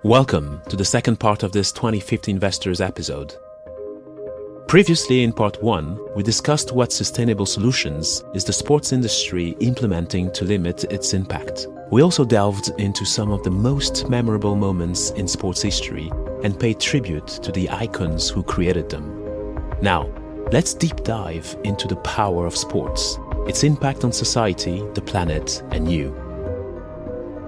Welcome to the second part of this 2050 Investors episode. Previously in part 1, we discussed what sustainable solutions is the sports industry implementing to limit its impact. We also delved into some of the most memorable moments in sports history and paid tribute to the icons who created them. Now, let's deep dive into the power of sports, its impact on society, the planet, and you.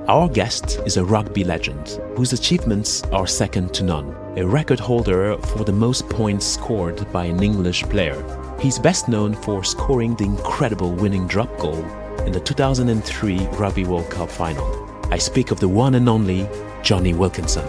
Our guest is a rugby legend whose achievements are second to none, a record holder for the most points scored by an English player. He's best known for scoring the incredible winning drop goal in the 2003 Rugby World Cup final. I speak of the one and only Jonny Wilkinson.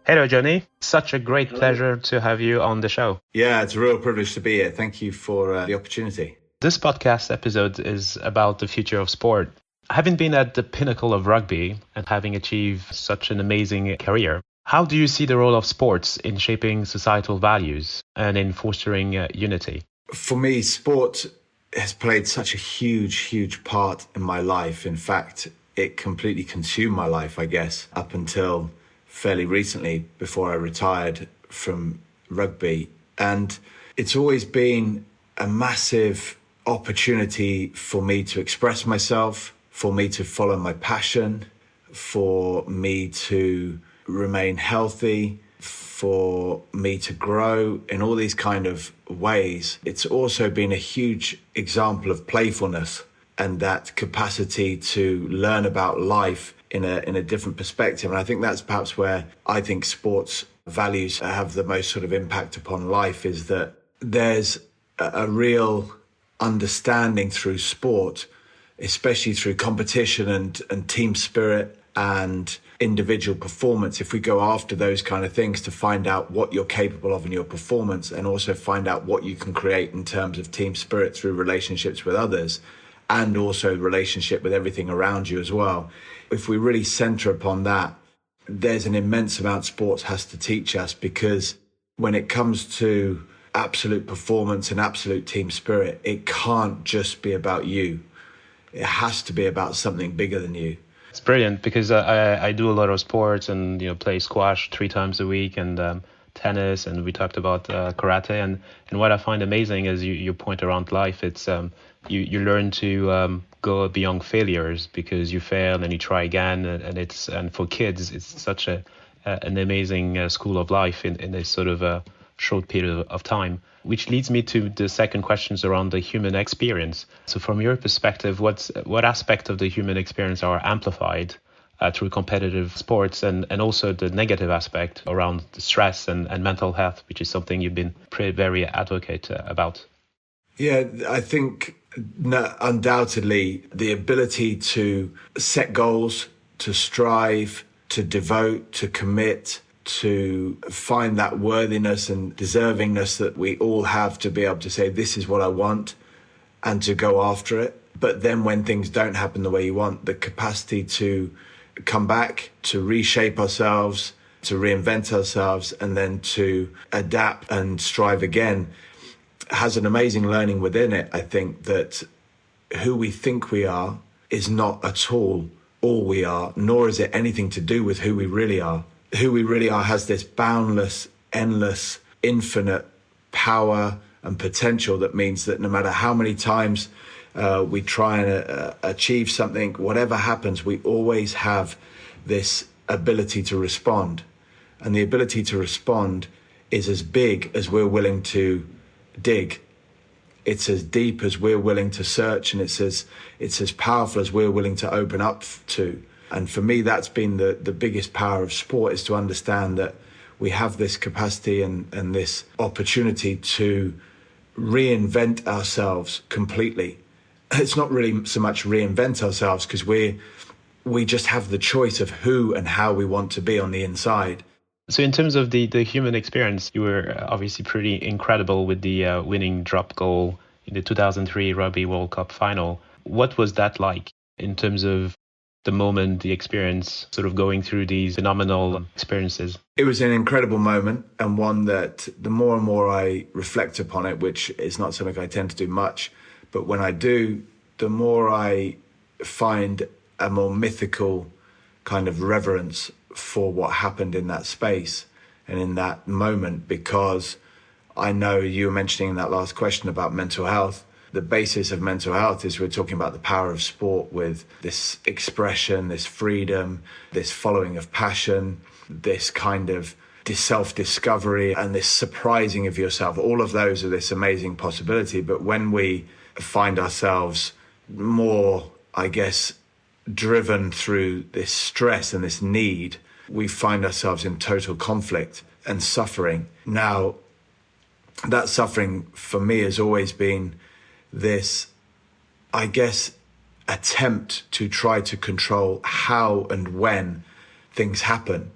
Hello, Jonny. Such a great pleasure to have you on the show. Yeah, it's a real privilege to be here. Thank you for the opportunity. This podcast episode is about the future of sport. Having been at the pinnacle of rugby and having achieved such an amazing career, how do you see the role of sports in shaping societal values and in fostering unity? For me, sport has played such a huge part in my life. In fact, it completely consumed my life, I guess, up until fairly recently before I retired from rugby. And it's always been a massive opportunity for me to express myself, for me to follow my passion, for me to remain healthy, for me to grow in all these kind of ways. It's also been a huge example of playfulness and that capacity to learn about life in a different perspective. And I think that's perhaps where I think sports values have the most sort of impact upon life, is that there's a real understanding through sport, especially through competition and team spirit and individual performance. If we go after those kind of things to find out what you're capable of in your performance, and also find out what you can create in terms of team spirit through relationships with others, and also relationship with everything around you as well. If we really center upon that, there's an immense amount sports has to teach us, because when it comes to absolute performance and absolute team spirit, it can't just be about you. It has to be about something bigger than you. It's brilliant, because I do a lot of sports and play squash 3 times a week and tennis, and we talked about karate. And what I find amazing is your point around life. It's you learn to go beyond failures, because you fail and you try again, and for kids it's such an amazing school of life in this sort of a short period of time. Which leads me to the second questions around the human experience. So from your perspective, what aspect of the human experience are amplified through competitive sports, and also the negative aspect around the stress and mental health, which is something you've been very advocate about? Yeah, I think undoubtedly the ability to set goals, to strive, to devote, to commit, to find that worthiness and deservingness that we all have, to be able to say, this is what I want, and to go after it. But then when things don't happen the way you want, the capacity to come back, to reshape ourselves, to reinvent ourselves, and then to adapt and strive again, has an amazing learning within it. I think that who we think we are is not at all we are, nor is it anything to do with who we really are. Who we really are has this boundless, endless, infinite power and potential that means that no matter how many times we try and achieve something, whatever happens, we always have this ability to respond. And the ability to respond is as big as we're willing to dig. It's as deep as we're willing to search, and it's as powerful as we're willing to open up to. And for me, that's been the biggest power of sport, is to understand that we have this capacity and this opportunity to reinvent ourselves completely. It's not really so much reinvent ourselves, because we just have the choice of who and how we want to be on the inside. So in terms of the human experience, you were obviously pretty incredible with the winning drop goal in the 2003 Rugby World Cup final. What was that like in terms of the moment, the experience, sort of going through these phenomenal experiences? It was an incredible moment, and one that the more and more I reflect upon it, which is not something I tend to do much, but when I do, the more I find a more mythical kind of reverence for what happened in that space and in that moment, because I know you were mentioning in that last question about mental health. The basis of mental health is we're talking about the power of sport with this expression, this freedom, this following of passion, this kind of self-discovery and this surprising of yourself. All of those are this amazing possibility. But when we find ourselves more, I guess, driven through this stress and this need, we find ourselves in total conflict and suffering. Now, that suffering for me has always been this, I guess, attempt to try to control how and when things happen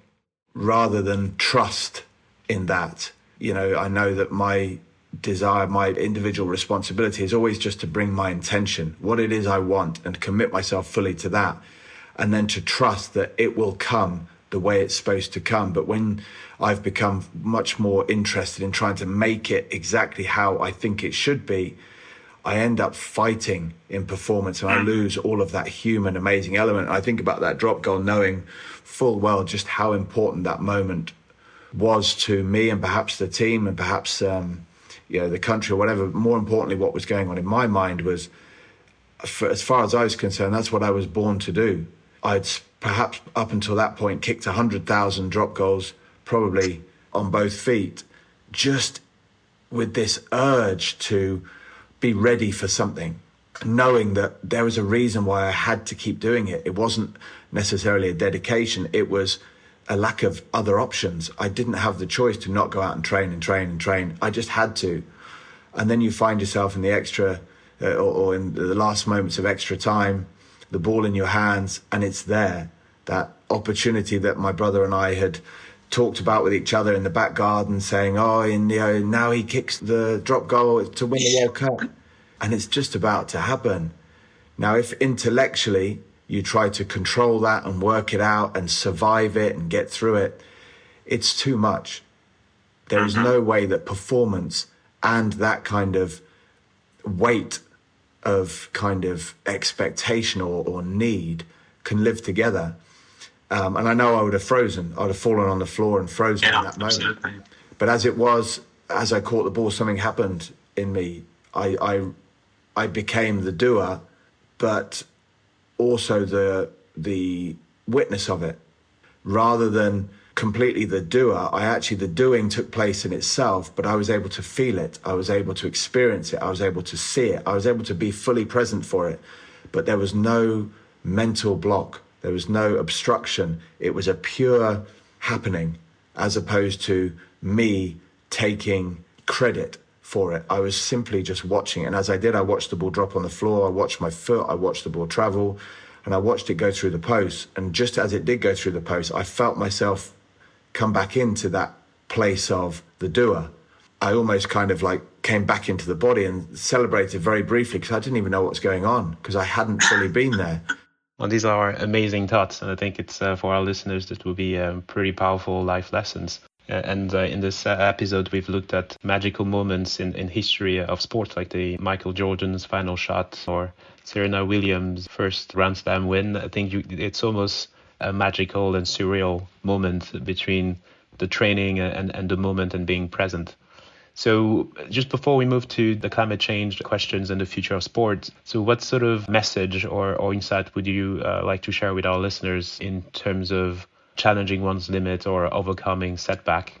rather than trust in that. You know, I know that my desire, my individual responsibility is always just to bring my intention, what it is I want, and commit myself fully to that, and then to trust that it will come the way it's supposed to come. But when I've become much more interested in trying to make it exactly how I think it should be, I end up fighting in performance and I lose all of that human, amazing element. I think about that drop goal knowing full well just how important that moment was to me and perhaps the team and perhaps the country or whatever. More importantly, what was going on in my mind was, as far as I was concerned, that's what I was born to do. I'd perhaps up until that point kicked 100,000 drop goals, probably on both feet, just with this urge to be ready for something, knowing that there was a reason why I had to keep doing it. It wasn't necessarily a dedication. It was a lack of other options. I didn't have the choice to not go out and train. I just had to. And then you find yourself in the extra or in the last moments of extra time, the ball in your hands, and it's there. That opportunity that my brother and I had talked about with each other in the back garden, saying, now he kicks the drop goal to win the World Cup. And it's just about to happen. Now, if intellectually you try to control that and work it out and survive it and get through it, it's too much. There is no way that performance and that kind of weight of kind of expectation or need can live together. And I know I would have frozen. I'd have fallen on the floor and frozen in that moment. Absolutely. But as it was, as I caught the ball, something happened in me. I became the doer, but also the witness of it. Rather than completely the doer, the doing took place in itself, but I was able to feel it. I was able to experience it. I was able to see it. I was able to be fully present for it. But there was no mental block. There was no obstruction. It was a pure happening, as opposed to me taking credit for it. I was simply just watching it. And as I did, I watched the ball drop on the floor. I watched my foot. I watched the ball travel. And I watched it go through the post. And just as it did go through the post, I felt myself come back into that place of the doer. I almost kind of like came back into the body and celebrated very briefly because I didn't even know what was going on because I hadn't fully been there. Well, these are amazing thoughts, and I think it's for our listeners that will be pretty powerful life lessons. In this episode, we've looked at magical moments in history of sports, like the Michael Jordan's final shot or Serena Williams' first Grand Slam win. I think it's almost a magical and surreal moment between the training and the moment and being present. So just before we move to the climate change questions and the future of sport, so what sort of message or insight would you like to share with our listeners in terms of challenging one's limit or overcoming setback?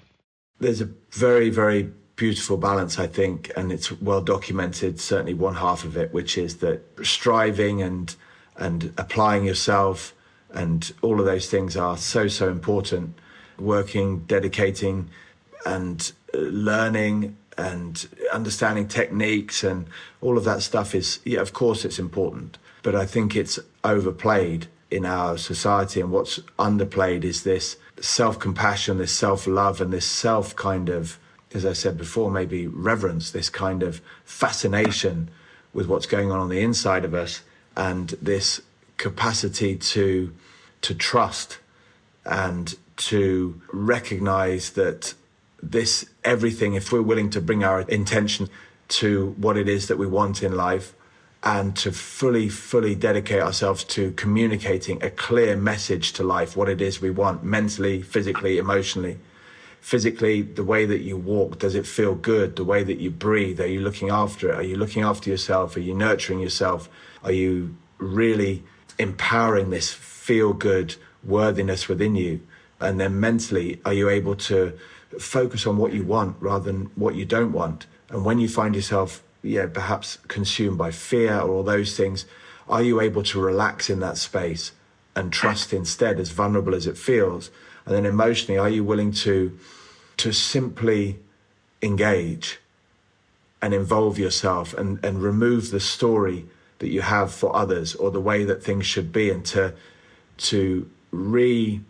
There's a very, very beautiful balance, I think, and it's well documented, certainly one half of it, which is that striving and applying yourself and all of those things are so, so important. Working, dedicating and learning and understanding techniques and all of that stuff is, of course it's important, but I think it's overplayed in our society, and what's underplayed is this self-compassion, this self-love, and this self kind of, as I said before, maybe reverence, this kind of fascination with what's going on the inside of us, and this capacity to trust and to recognize that this everything, if we're willing to bring our intention to what it is that we want in life and to fully dedicate ourselves to communicating a clear message to life, what it is we want mentally, physically, emotionally. Physically, the way that you walk, does it feel good? The way that you breathe, are you looking after it? Are you looking after yourself? Are you nurturing yourself? Are you really empowering this feel-good worthiness within you? And then mentally, are you able to focus on what you want rather than what you don't want? And when you find yourself, perhaps consumed by fear or all those things, are you able to relax in that space and trust instead, as vulnerable as it feels? And then emotionally, are you willing to simply engage and involve yourself and remove the story that you have for others or the way that things should be, and to re-explore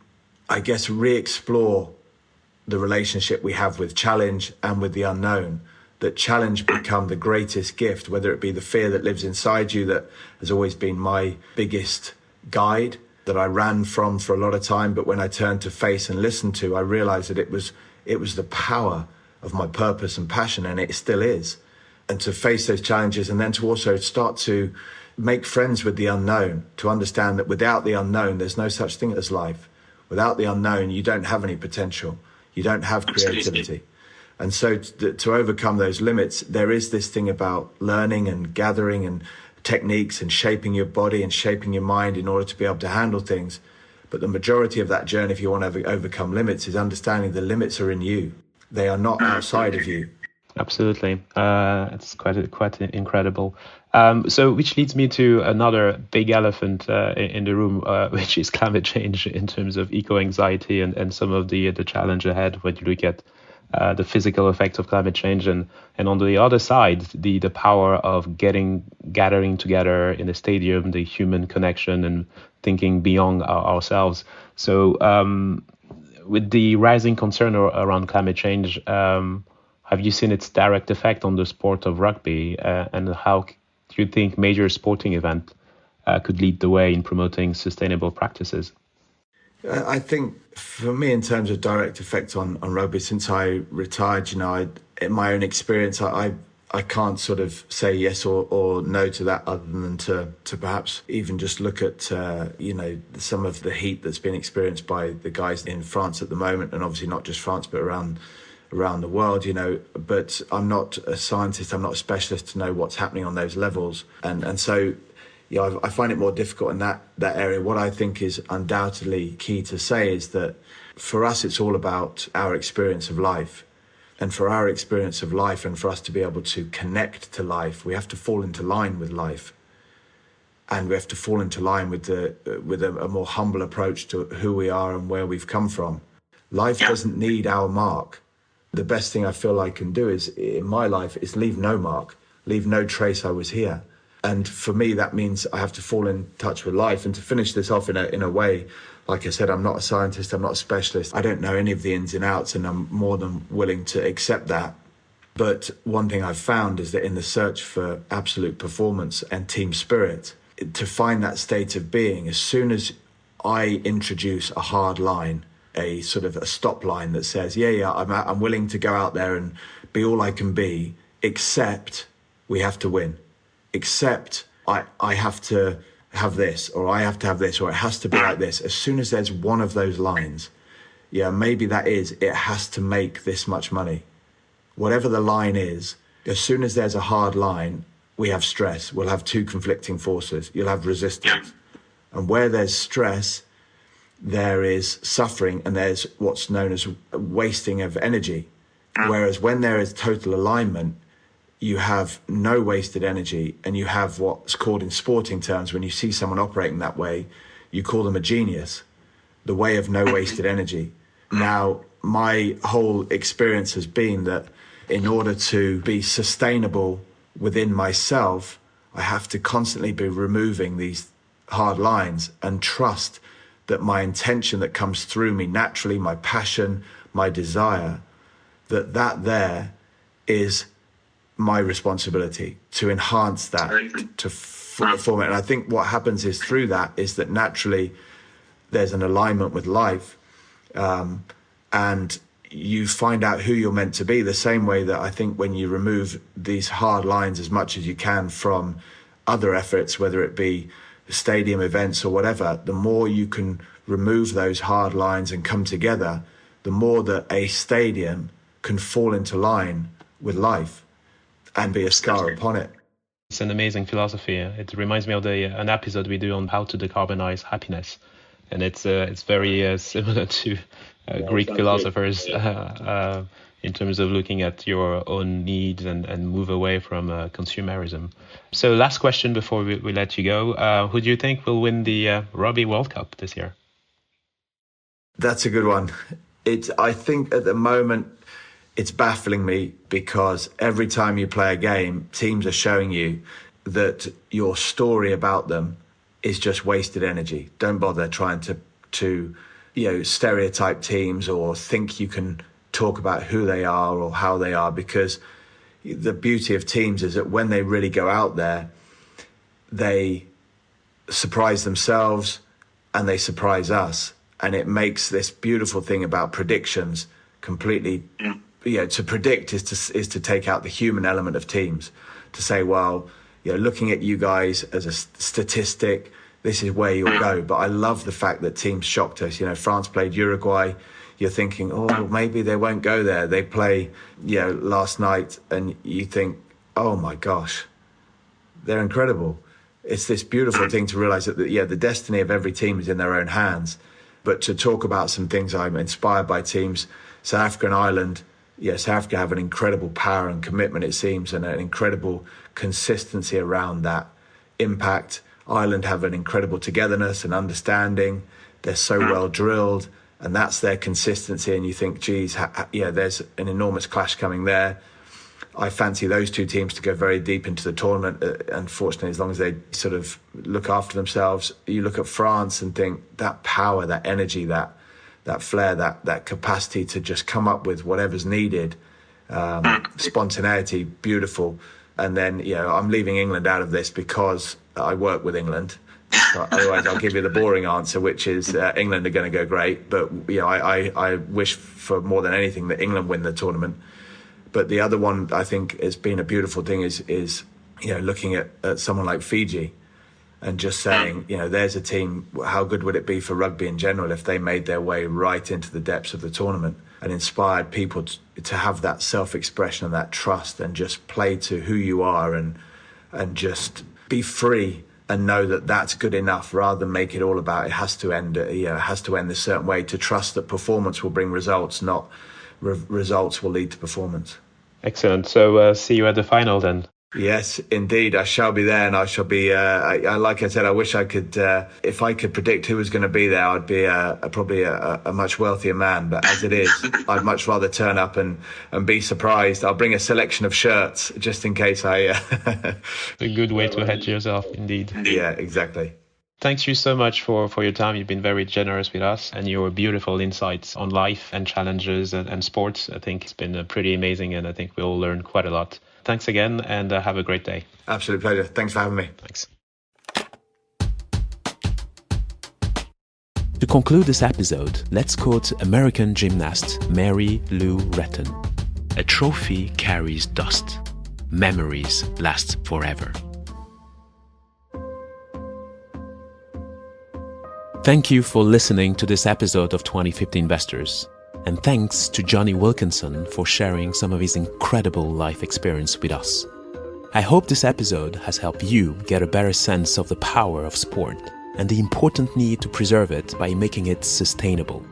the relationship we have with challenge and with the unknown? That challenge become the greatest gift, whether it be the fear that lives inside you that has always been my biggest guide, that I ran from for a lot of time, but when I turned to face and listen to, I realized that it was the power of my purpose and passion, and it still is. And to face those challenges, and then to also start to make friends with the unknown, to understand that without the unknown, there's no such thing as life. Without the unknown, you don't have any potential. You don't have creativity. And so to overcome those limits, there is this thing about learning and gathering and techniques and shaping your body and shaping your mind in order to be able to handle things. But the majority of that journey, if you want to overcome limits, is understanding the limits are in you. They are not outside of you. Absolutely. It's quite incredible. So which leads me to another big elephant in the room, which is climate change in terms of eco-anxiety and some of the challenge ahead when you look at the physical effects of climate change, and on the other side, the power of gathering together in a stadium, the human connection and thinking beyond ourselves. So with the rising concern around climate change, have you seen its direct effect on the sport of rugby, and how do you think major sporting event could lead the way in promoting sustainable practices? I think for me, in terms of direct effect on rugby, since I retired, in my own experience, I can't sort of say yes or no to that, other than to perhaps even just look at, some of the heat that's been experienced by the guys in France at the moment, and obviously not just France, but around the world, but I'm not a scientist, I'm not a specialist to know what's happening on those levels. And so, I find it more difficult in that area. What I think is undoubtedly key to say is that for us, it's all about our experience of life. And for our experience of life, and for us to be able to connect to life, we have to fall into line with life. And we have to fall into line with a more humble approach to who we are and where we've come from. Life doesn't need our mark. The best thing I feel I can do is, in my life, is leave no mark, leave no trace I was here. And for me, that means I have to fall in touch with life. And to finish this off in a way, like I said, I'm not a scientist, I'm not a specialist. I don't know any of the ins and outs, and I'm more than willing to accept that. But one thing I've found is that in the search for absolute performance and team spirit, to find that state of being, as soon as I introduce a hard line, a sort of a stop line that says, I'm willing to go out there and be all I can be, except we have to win. Except I have to have this, or I have to have this, or it has to be like this. As soon as there's one of those lines, maybe that is, it has to make this much money. Whatever the line is, as soon as there's a hard line, we have stress. We'll have two conflicting forces. You'll have resistance. And where there's stress, there is suffering, and there's what's known as wasting of energy. Whereas when there is total alignment, you have no wasted energy, and you have what's called in sporting terms, when you see someone operating that way, you call them a genius, the way of no wasted energy. Now, my whole experience has been that in order to be sustainable within myself, I have to constantly be removing these hard lines and trust that my intention that comes through me naturally, my passion, my desire, that there is my responsibility to enhance that, to form it. And I think what happens is through that is that naturally there's an alignment with life, and you find out who you're meant to be, the same way that I think when you remove these hard lines as much as you can from other efforts, whether it be stadium events or whatever, the more you can remove those hard lines and come together, the more that a stadium can fall into line with life and be a scar upon it. It's an amazing philosophy. It reminds me of an episode we do on how to decarbonize happiness, and it's very similar to Greek philosophers in terms of looking at your own needs and move away from consumerism. So, last question before we let you go: who do you think will win the Rugby World Cup this year? That's a good one. I think at the moment, it's baffling me because every time you play a game, teams are showing you that your story about them is just wasted energy. Don't bother trying to stereotype teams or think you can talk about who they are or how they are, because the beauty of teams is that when they really go out there, they surprise themselves and they surprise us. And it makes this beautiful thing about predictions completely, to predict is to take out the human element of teams, to say, well, looking at you guys as a statistic, this is where you'll go. But I love the fact that teams shocked us. France played Uruguay. You're thinking, oh, maybe they won't go there. They play, last night, and you think, oh my gosh, they're incredible. It's this beautiful thing to realize that, the destiny of every team is in their own hands. But to talk about some things I'm inspired by teams, South Africa and Ireland, South Africa have an incredible power and commitment, it seems, and an incredible consistency around that impact. Ireland have an incredible togetherness and understanding. They're so well drilled, and that's their consistency. And you think, geez, there's an enormous clash coming there. I fancy those two teams to go very deep into the tournament. Unfortunately, as long as they sort of look after themselves, you look at France and think that power, that energy, that flair, that capacity to just come up with whatever's needed, spontaneity, beautiful. And then, I'm leaving England out of this because I work with England. Otherwise, I'll give you the boring answer, which is England are going to go great. But I wish for more than anything that England win the tournament. But the other one I think has been a beautiful thing is looking at someone like Fiji and just saying, there's a team. How good would it be for rugby in general if they made their way right into the depths of the tournament and inspired people to have that self-expression and that trust and just play to who you are and just be free and know that that's good enough, rather than make it all about it has to end a certain way. To trust that performance will bring results, not results will lead to performance. Excellent. So see you at the final then. Yes, indeed. I shall be there, and I shall be, like I said, I wish I could, if I could predict who was going to be there, I'd be probably a much wealthier man. But as it is, I'd much rather turn up and be surprised. I'll bring a selection of shirts just in case I... A good way to hedge yourself, indeed. Yeah, exactly. Thanks you so much for your time. You've been very generous with us, and your beautiful insights on life and challenges and sports. I think it's been pretty amazing, and I think we all learned quite a lot. Thanks again, and have a great day. Absolute pleasure. Thanks for having me. Thanks. To conclude this episode, let's quote American gymnast Mary Lou Retton. A trophy carries dust. Memories last forever. Thank you for listening to this episode of 2050 Investors. And thanks to Jonny Wilkinson for sharing some of his incredible life experience with us. I hope this episode has helped you get a better sense of the power of sport and the important need to preserve it by making it sustainable.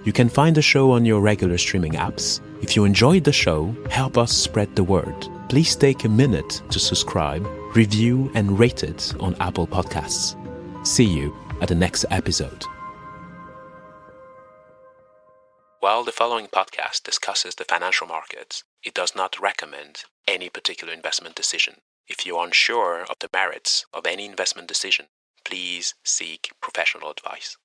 You can find the show on your regular streaming apps. If you enjoyed the show, help us spread the word. Please take a minute to subscribe, review, and rate it on Apple Podcasts. See you at the next episode. While the following podcast discusses the financial markets, it does not recommend any particular investment decision. If you are unsure of the merits of any investment decision, please seek professional advice.